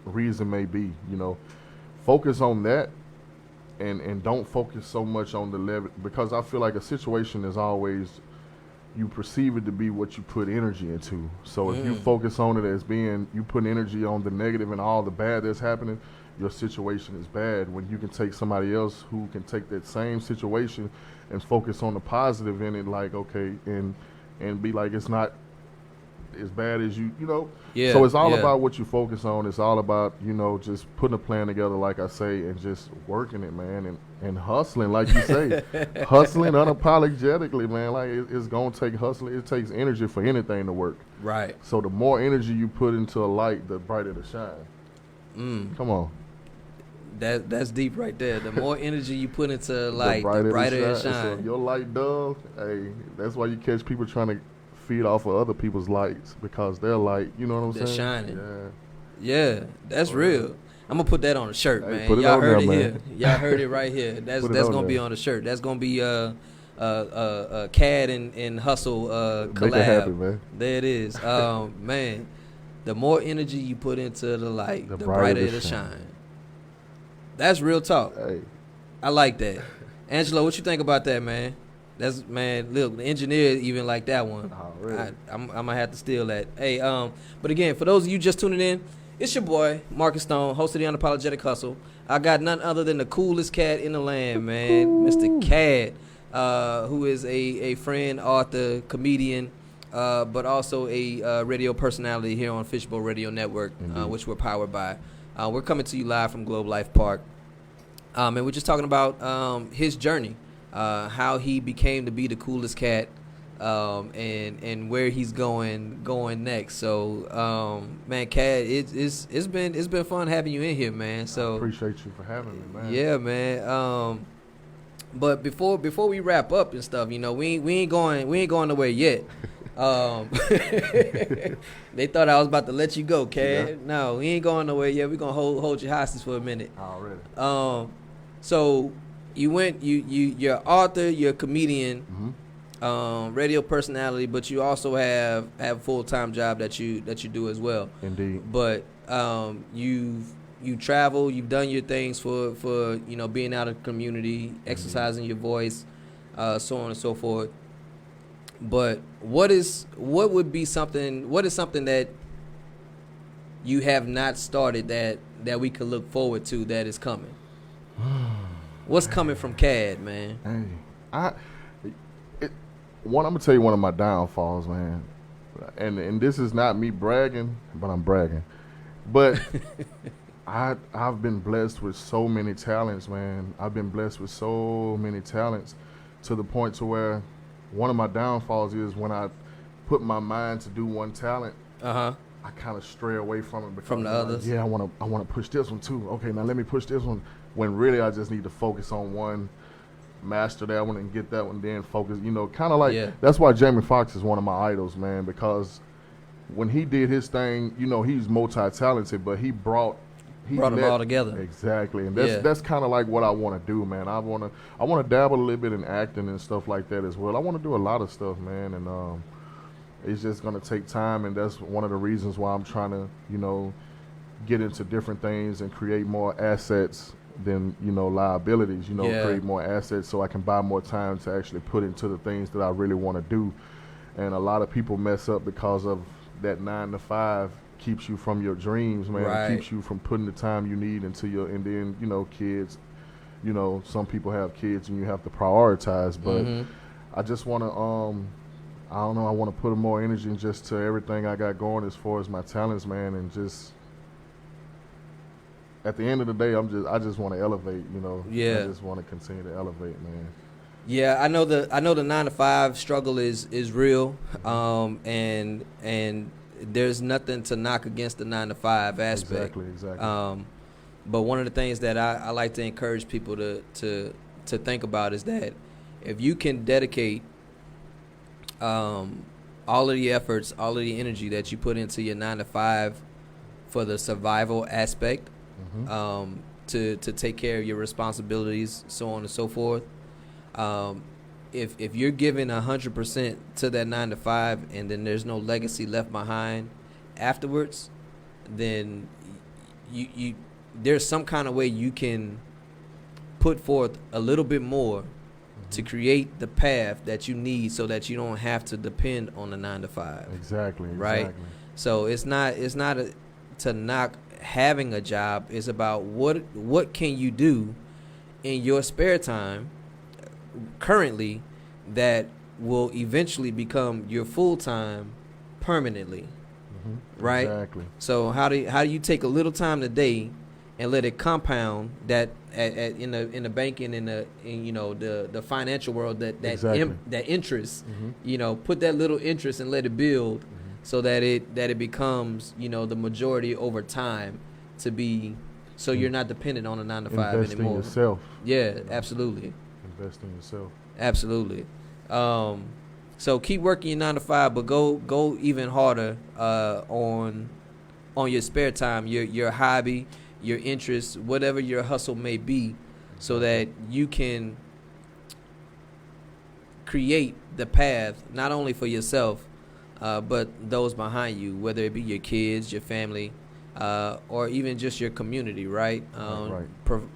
[SPEAKER 3] reason may be, focus on that, and don't focus so much on the level, because I feel like a situation is always, you perceive it to be what you put energy into. So if you focus on it as being, you put energy on the negative and all the bad that's happening, your situation is bad. When you can take somebody else who can take that same situation and focus on the positive in it, like, okay, and be like, it's not as bad as
[SPEAKER 2] Yeah,
[SPEAKER 3] so it's all about what you focus on. It's all about, just putting a plan together, like I say, and just working it, man, and hustling, like you say. Hustling unapologetically, man. Like, it's going to take hustling. It takes energy for anything to work.
[SPEAKER 2] Right.
[SPEAKER 3] So the more energy you put into a light, the brighter the shine. Come on.
[SPEAKER 2] That's deep right there. The more energy you put into light, the brighter it shines.
[SPEAKER 3] So your light dull, hey, that's why you catch people trying to feed off of other people's lights, because their light, you know what I'm
[SPEAKER 2] They're
[SPEAKER 3] saying?
[SPEAKER 2] shining. Yeah, that's real. I'm gonna put that on a shirt, man.
[SPEAKER 3] Put it
[SPEAKER 2] Y'all
[SPEAKER 3] on
[SPEAKER 2] heard
[SPEAKER 3] there,
[SPEAKER 2] it
[SPEAKER 3] man.
[SPEAKER 2] here. Y'all heard it right here. That's gonna be on the shirt. That's gonna be CAD and Hustle collab.
[SPEAKER 3] Make it happen, man.
[SPEAKER 2] There it is. Man, the more energy you put into the light, the brighter it'll shine. That's real talk.
[SPEAKER 3] Hey.
[SPEAKER 2] I like that. Angelo, what you think about that, man? Look, the engineer even like that one.
[SPEAKER 3] Oh, really?
[SPEAKER 2] I'm gonna have to steal that. Hey, but again, for those of you just tuning in, it's your boy Marcus Stone, host of the Unapologetic Hustle. I got none other than the coolest cat in the land, man, Mr. Cad, who is a friend, author, comedian, but also a radio personality here on Fishbowl Radio Network, which we're powered by. We're coming to you live from Globe Life Park, and we're just talking about his journey. How he became to be the coolest cat, and where he's going next. So, man, Cad, it's been fun having you in here, man. So
[SPEAKER 3] I appreciate you for having me, man.
[SPEAKER 2] Yeah, man. But before we wrap up and stuff, we ain't going nowhere yet. They thought I was about to let you go, Cad.
[SPEAKER 3] Yeah.
[SPEAKER 2] No, we ain't going nowhere yet. We're gonna hold you hostage for a minute.
[SPEAKER 3] Already.
[SPEAKER 2] So you're an author, you're a comedian, radio personality, but you also have a full-time job that you do as well.
[SPEAKER 3] Indeed.
[SPEAKER 2] But you travel, you've done your things for being out of the community, exercising your voice, so on and so forth. But what is something that you have not started that we could look forward to that is coming? What's coming from CAD, man?
[SPEAKER 3] Hey, I'm gonna tell you one of my downfalls, man, and this is not me bragging, but I'm bragging. But I've been blessed with so many talents, man. I've been blessed with so many talents to the point to where one of my downfalls is when I put my mind to do one talent, I kind of stray away from it.
[SPEAKER 2] From the others?
[SPEAKER 3] Like, yeah, I want to push this one too. Okay, now let me push this one. When really I just need to focus on one, master that one and get that one, then focus. Kind of like that's why Jamie Foxx is one of my idols, man, because when he did his thing, he's multi-talented, but he brought them all together. Exactly, and that's kind of like what I want to do, man. I want to dabble a little bit in acting and stuff like that as well. I want to do a lot of stuff, man, and it's just gonna take time, and that's one of the reasons why I'm trying to, get into different things and create more assets than liabilities. Create more assets so I can buy more time to actually put into the things that I really want to do. And a lot of people mess up because of that 9 to 5. Keeps you from your dreams, man.
[SPEAKER 2] Right.
[SPEAKER 3] Keeps you from putting the time you need into and then kids. Some people have kids and you have to prioritize. But I just want to I don't know. I want to put more energy just to everything I got going as far as my talents, man, and just at the end of the day, I just want to elevate.
[SPEAKER 2] Yeah.
[SPEAKER 3] I just want to continue to elevate, man.
[SPEAKER 2] Yeah, I know the 9 to 5 struggle is real, and there's nothing to knock against the 9 to 5 aspect.
[SPEAKER 3] Exactly.
[SPEAKER 2] But one of the things that I like to encourage people to think about is that if you can dedicate all of the efforts, all of the energy that you put into your 9 to 5 for the survival aspect, to take care of your responsibilities, so on and so forth. If you're giving 100% to that 9 to 5 and then there's no legacy left behind afterwards, then you there's some kind of way you can put forth a little bit more to create the path that you need so that you don't have to depend on the 9 to 5.
[SPEAKER 3] Exactly.
[SPEAKER 2] Right? So it's not to knock having a job. It's about what can you do in your spare time currently that will eventually become your full time permanently. Right?
[SPEAKER 3] Exactly.
[SPEAKER 2] So how do you take a little time today and let it compound that in the banking in the financial world that interest, put that little interest and let it build so that it becomes the majority over time to be, so you're not dependent on a 9 to 5
[SPEAKER 3] Invest
[SPEAKER 2] anymore.
[SPEAKER 3] in yourself.
[SPEAKER 2] Yeah, absolutely.
[SPEAKER 3] Invest in yourself.
[SPEAKER 2] Absolutely. So keep working your 9 to 5, but go even harder on your spare time, your hobby, your interests, whatever your hustle may be, so that you can create the path not only for yourself, but those behind you, whether it be your kids, your family, or even just your community. Right. Provide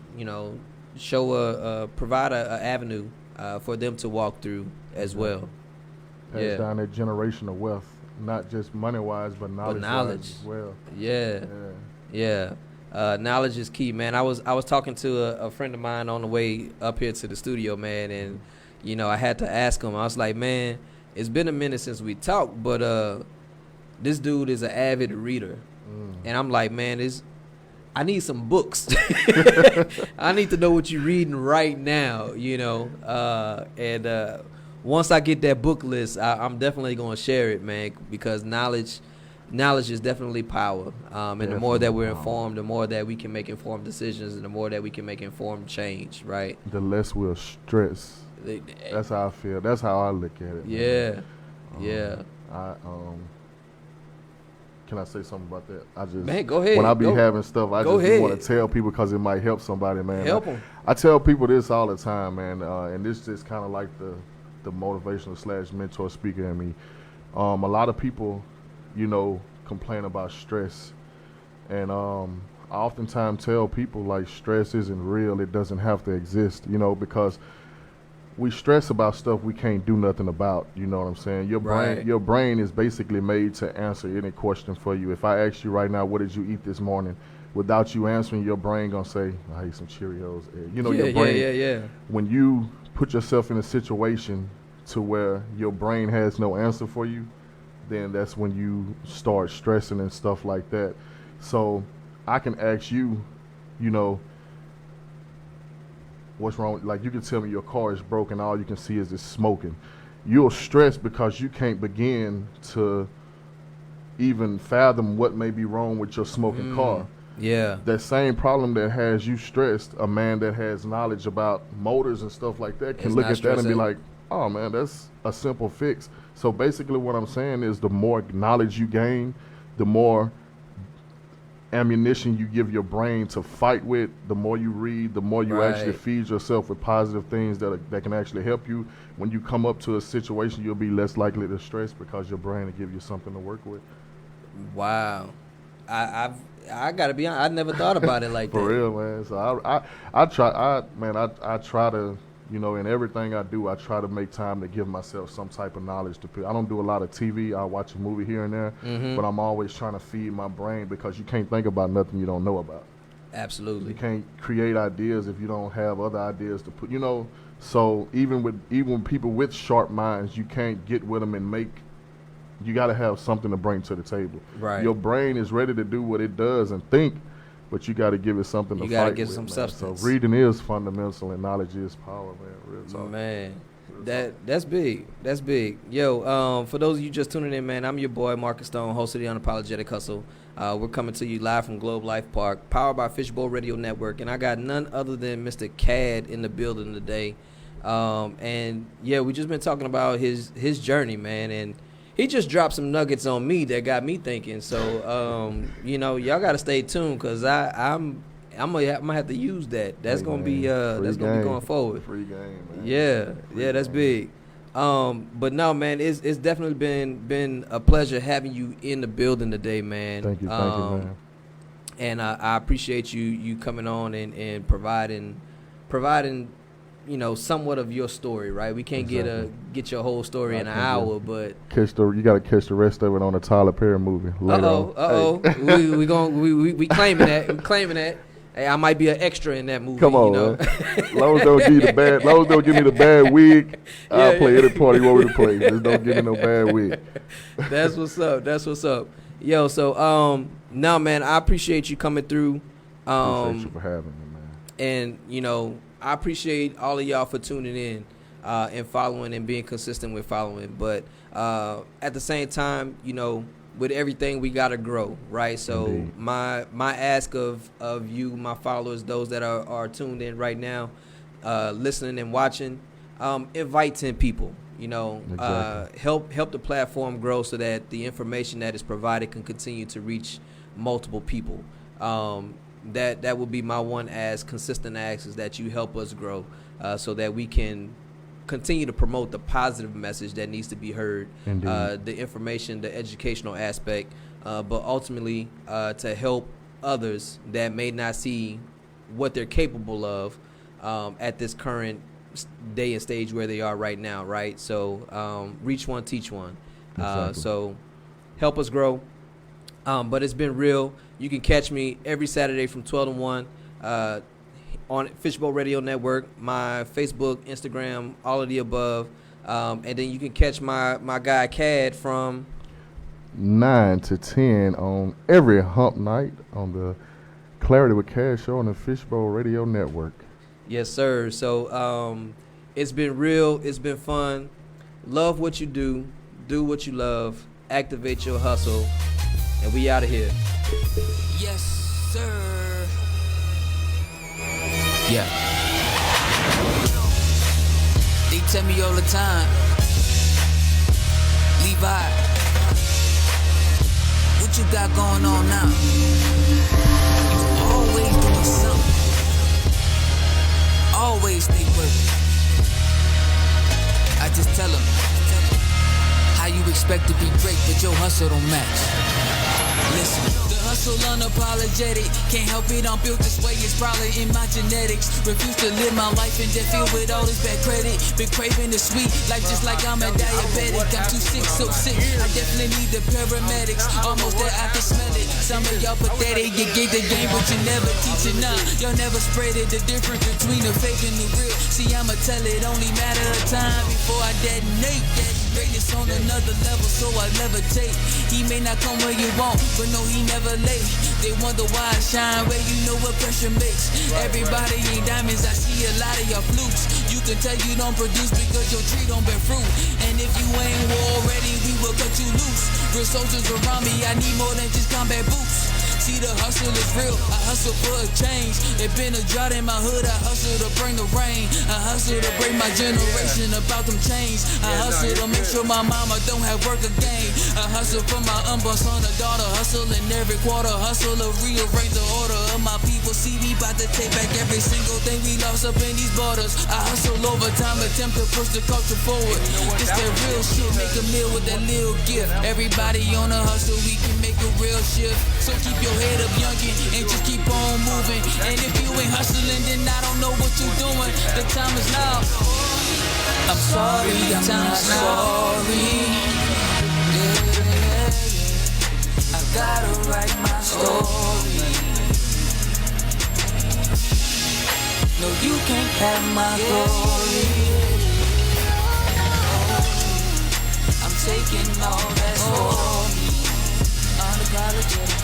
[SPEAKER 2] a avenue for them to walk through as well.
[SPEAKER 3] Pass down that generational wealth, not just money-wise, but knowledge as well.
[SPEAKER 2] Yeah. Knowledge is key, man. I was talking to a friend of mine on the way up here to the studio, man, and I had to ask him. I was like, man, it's been a minute since we talked, but this dude is an avid reader, and I'm like, man, I need some books. I need to know what you're reading right now, and once I get that book list, I'm definitely going to share it, man, because knowledge is definitely power. And the more that we're informed, the more that we can make informed decisions, and the more that we can make informed change, right?
[SPEAKER 3] The less we'll stress. That's how I feel. That's how I look at it.
[SPEAKER 2] Yeah.
[SPEAKER 3] I Can I say something about that? I just,
[SPEAKER 2] man, go ahead.
[SPEAKER 3] When I be having stuff, I just want to tell people because it might help somebody, man.
[SPEAKER 2] Help them.
[SPEAKER 3] I tell people this all the time, man, and this is kind of like the motivational / mentor speaker in me. A lot of people, complain about stress, and I oftentimes tell people like stress isn't real. It doesn't have to exist, because we stress about stuff we can't do nothing about. You know what I'm saying? Your brain is basically made to answer any question for you. If I ask you right now, what did you eat this morning? Without you answering, your brain gonna say, I ate some Cheerios. Your brain. When you put yourself in a situation to where your brain has no answer for you, then that's when you start stressing and stuff like that. So I can ask you, what's wrong? Like, you can tell me your car is broken, all you can see is it's smoking. You'll stress because you can't begin to even fathom what may be wrong with your smoking car.
[SPEAKER 2] Yeah.
[SPEAKER 3] That same problem that has you stressed, a man that has knowledge about motors and stuff like that can look at that and be like, oh man, that's a simple fix. So basically what I'm saying is the more knowledge you gain, the more ammunition you give your brain to fight with, the more you read, the more you actually feed yourself with positive things that can actually help you. When you come up to a situation, you'll be less likely to stress because your brain will give you something to work with.
[SPEAKER 2] Wow. I gotta be honest, I never thought about it like
[SPEAKER 3] For
[SPEAKER 2] that.
[SPEAKER 3] For real, man. So I try to, in everything I do, I try to make time to give myself some type of knowledge to put. I don't do a lot of TV. I watch a movie here and there, but I'm always trying to feed my brain because you can't think about nothing you don't know about.
[SPEAKER 2] Absolutely.
[SPEAKER 3] You can't create ideas if you don't have other ideas to put, So even people with sharp minds, you can't get with them and you got to have something to bring to the table.
[SPEAKER 2] Right.
[SPEAKER 3] Your brain is ready to do what it does and think, but you got to give it something to fight with. You got to give it some
[SPEAKER 2] substance.
[SPEAKER 3] So reading is fundamental and knowledge is power, man. Real talk.
[SPEAKER 2] Man, that's big. That's big. Yo, for those of you just tuning in, man, I'm your boy, Marcus Stone, host of the Unapologetic Hustle. We're coming to you live from Globe Life Park, powered by Fishbowl Radio Network, and I got none other than Mr. CAD in the building today. And yeah, we just been talking about his journey, man, and he just dropped some nuggets on me that got me thinking. So, y'all got to stay tuned because I'm gonna have to use that. That's gonna be be going forward.
[SPEAKER 3] Free game, man.
[SPEAKER 2] Yeah, that's big. But no, man, it's definitely been a pleasure having you in the building today, man.
[SPEAKER 3] Thank you, man.
[SPEAKER 2] And I appreciate you coming on and providing somewhat of your story, right? We can't get your whole story in an hour, but
[SPEAKER 3] you got to catch the rest of it on a Tyler Perry movie later on.
[SPEAKER 2] Hey. we claiming that. We claiming that. Hey, I might be an extra in that movie.
[SPEAKER 3] Come on, man. Long as don't give me the bad wig, I'll play any part you want me to play. Just don't give me no bad wig.
[SPEAKER 2] That's what's up. Yo, so no, man, I appreciate you coming through.
[SPEAKER 3] Appreciate you for having me, man.
[SPEAKER 2] And I appreciate all of y'all for tuning in and following and being consistent with following. But at the same time, with everything, we got to grow, right? So
[SPEAKER 3] Indeed.
[SPEAKER 2] my ask of you, my followers, those that are tuned in right now, listening and watching, invite 10 people,
[SPEAKER 3] Exactly.
[SPEAKER 2] help the platform grow so that the information that is provided can continue to reach multiple people. That would be my one consistent ask is that you help us grow so that we can continue to promote the positive message that needs to be heard, the information, the educational aspect, but ultimately to help others that may not see what they're capable of at this current day and stage where they are right now, right? So reach one, teach one.
[SPEAKER 3] Exactly.
[SPEAKER 2] So help us grow. But it's been real. You can catch me every Saturday from 12 to 1 on Fishbowl Radio Network, my Facebook, Instagram, all of the above. And then you can catch my guy CAD from
[SPEAKER 3] 9 to 10 on every hump night on the Clarity with CAD show on the Fishbowl Radio Network.
[SPEAKER 2] Yes, sir. So it's been real. It's been fun. Love what you do. Do what you love. Activate your hustle. And we out of here.
[SPEAKER 1] Yes, sir. Yeah. They tell me all the time, Levi, you got going on now? Always doing something. Always stay working. I just tell them, how you expect to be great, but your hustle don't match. Listen, the hustle unapologetic. Can't help it, I'm built this way, it's probably in my genetics. Refuse to live my life in debt filled with all this bad credit. Been craving the sweet, like just like I'm a diabetic. I'm too sick, so sick, I definitely need the paramedics. Almost there, I can smell it. Some of y'all pathetic, you get the game, but you never teach it now. Y'all never spread it, the difference between the fake and the real. See, I'ma tell it, only matter of time before I detonate. Greatness on another level, so I levitate. He may not come where you want, but no, he never late. They wonder why I shine where you know what pressure makes. Everybody ain't diamonds, I see a lot of your flukes. You can tell you don't produce because your tree don't bear fruit. And if you ain't war ready, we will cut you loose. Real soldiers around me, I need more than just combat boots. See, the hustle is real, I hustle for a change. It been a drought in my hood, I hustle to bring the rain. I hustle to bring my generation about them chains. I hustle to make sure my mama don't have work again. I hustle for my unborn son or daughter. Hustle in every quarter, hustle to rearrange the order of my people. See me about to take back every single thing we lost up in these borders. I hustle overtime, attempt to push the culture forward. This that real shit, make a meal with that little gift. Everybody on a hustle, we can make a real shift. So keep your head up, youngin', and just keep on moving. And if you ain't hustling, then I don't know what you're doing. The time is now. I'm sorry, I'm not sorry. Yeah, I gotta write my story. No, you can't have my glory. I'm taking all that's for me. Unapologetic.